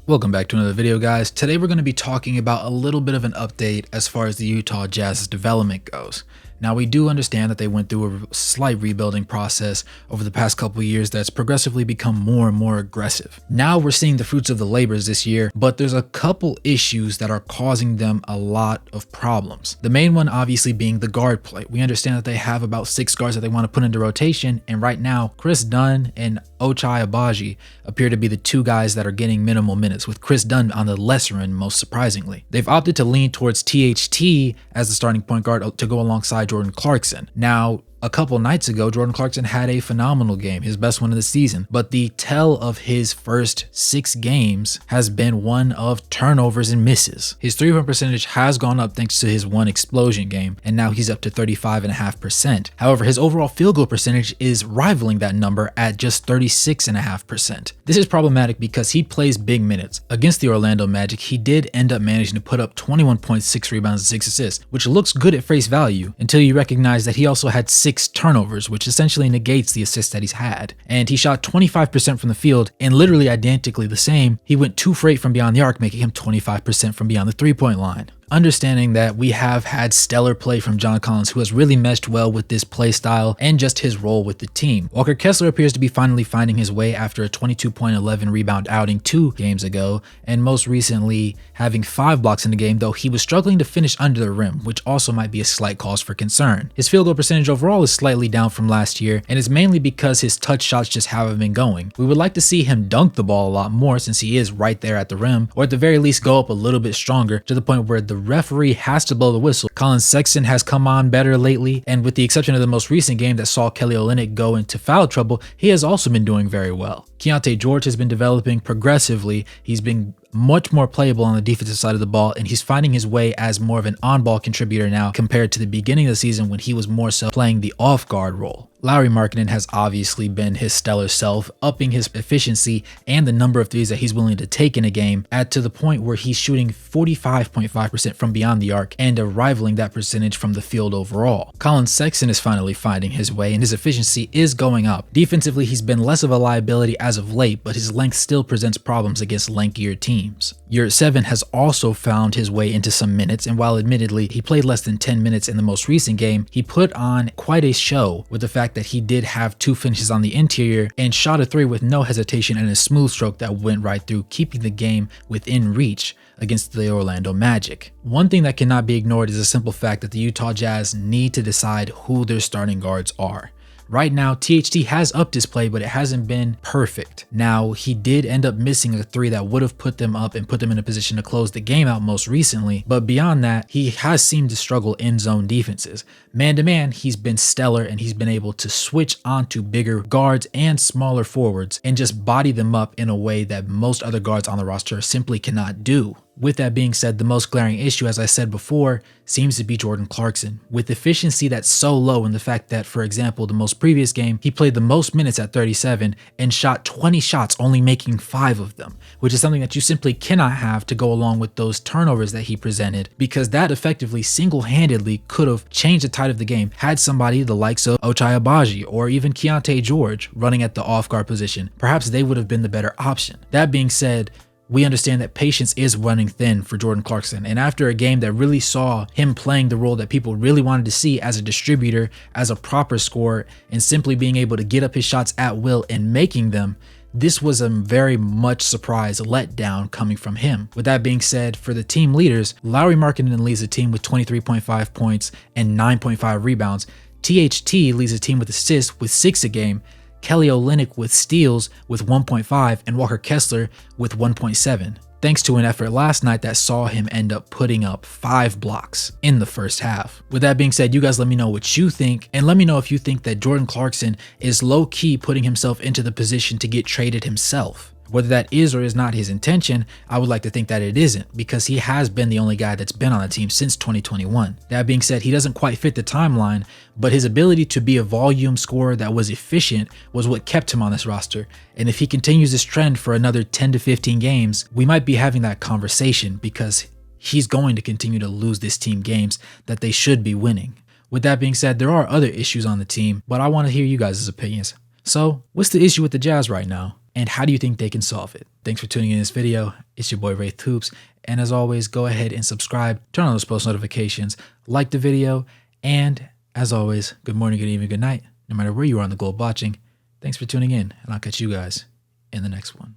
Welcome back to another video, guys. Today we're going to be talking about a little bit of an update as far as the Utah Jazz's development goes. Now, we do understand that they went through a slight rebuilding process over the past couple of years that's progressively become more and more aggressive. Now we're seeing the fruits of the labors this year, but there's a couple issues that are causing them a lot of problems. The main one obviously being the guard play. We understand that they have about 6 guards that they want to put into rotation, and right now Chris Dunn and Ochai Agbaji appear to be the 2 guys that are getting minimal minutes, with Chris Dunn on the lesser end most surprisingly. They've opted to lean towards THT as the starting point guard to go alongside Jordan Clarkson. Now, a couple nights ago, Jordan Clarkson had a phenomenal game, his best one of the season, but the tell of his first 6 games has been one of turnovers and misses. His 3-point percentage has gone up thanks to his one explosion game, and now he's up to 35.5%. However, his overall field goal percentage is rivaling that number at just 36.5%. This is problematic because he plays big minutes. Against the Orlando Magic, he did end up managing to put up 21 points, 6 rebounds, and 6 assists, which looks good at face value until you recognize that he also had 6 turnovers, which essentially negates the assists that he's had. And he shot 25% from the field, and literally identically the same, he went 2 for 8 from beyond the arc, making him 25% from beyond the 3-point line. Understanding that we have had stellar play from John Collins, who has really meshed well with this play style and just his role with the team. Walker Kessler appears to be finally finding his way after a 22.11 rebound outing 2 games ago, and most recently having 5 blocks in the game, though he was struggling to finish under the rim, which also might be a slight cause for concern. His field goal percentage overall is slightly down from last year, and it's mainly because his touch shots just haven't been going. We would like to see him dunk the ball a lot more since he is right there at the rim, or at the very least go up a little bit stronger to the point where the referee has to blow the whistle. Colin Sexton has come on better lately, and with the exception of the most recent game that saw Kelly Olynyk go into foul trouble, he has also been doing very well. Keontae George has been developing progressively. He's been much more playable on the defensive side of the ball, and he's finding his way as more of an on-ball contributor now compared to the beginning of the season when he was more so playing the off-guard role. Lauri Markkanen has obviously been his stellar self, upping his efficiency and the number of threes that he's willing to take in a game to the point where he's shooting 45.5% from beyond the arc and rivaling that percentage from the field overall. Colin Sexton is finally finding his way, and his efficiency is going up. Defensively, he's been less of a liability as of late, but his length still presents problems against lankier teams. Yurt7 has also found his way into some minutes, and while admittedly he played less than 10 minutes in the most recent game, he put on quite a show with the fact that he did have 2 finishes on the interior and shot a 3 with no hesitation and a smooth stroke that went right through, keeping the game within reach against the Orlando Magic. One thing that cannot be ignored is the simple fact that the Utah Jazz need to decide who their starting guards are. Right now, THT has upped his play, but it hasn't been perfect. Now, he did end up missing a 3 that would have put them up and put them in a position to close the game out most recently, but beyond that, he has seemed to struggle in zone defenses. Man-to-man, he's been stellar, and he's been able to switch onto bigger guards and smaller forwards and just body them up in a way that most other guards on the roster simply cannot do. With that being said, the most glaring issue, as I said before, seems to be Jordan Clarkson. With efficiency that's so low, and the fact that, for example, the most previous game, he played the most minutes at 37 and shot 20 shots, only making 5 of them, which is something that you simply cannot have to go along with those turnovers that he presented, because that effectively single-handedly could have changed the tide of the game had somebody the likes of Ochai Agbaji or even Keontae George running at the off-guard position. Perhaps they would have been the better option. That being said, we understand that patience is running thin for Jordan Clarkson, and after a game that really saw him playing the role that people really wanted to see as a distributor, as a proper scorer, and simply being able to get up his shots at will and making them, this was a very much surprise letdown coming from him. With that being said, for the team leaders, Lauri Markkanen leads the team with 23.5 points and 9.5 rebounds. THT leads the team with assists with 6 a game. Kelly Olynyk with steals with 1.5 and Walker Kessler with 1.7, thanks to an effort last night that saw him end up putting up 5 blocks in the first half. With that being said, you guys let me know what you think, and let me know if you think that Jordan Clarkson is low-key putting himself into the position to get traded himself. Whether that is or is not his intention, I would like to think that it isn't, because he has been the only guy that's been on the team since 2021. That being said, he doesn't quite fit the timeline, but his ability to be a volume scorer that was efficient was what kept him on this roster. And if he continues this trend for another 10 to 15 games, we might be having that conversation, because he's going to continue to lose this team games that they should be winning. With that being said, there are other issues on the team, but I want to hear you guys' opinions. So, what's the issue with the Jazz right now? and how do you think they can solve it? Thanks for tuning in this video. It's your boy Wraith Hoops, and as always, go ahead and subscribe, turn on those post notifications, like the video, and as always, good morning, good evening, good night, no matter where you are on the globe watching. Thanks for tuning in, and I'll catch you guys in the next one.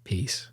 Peace.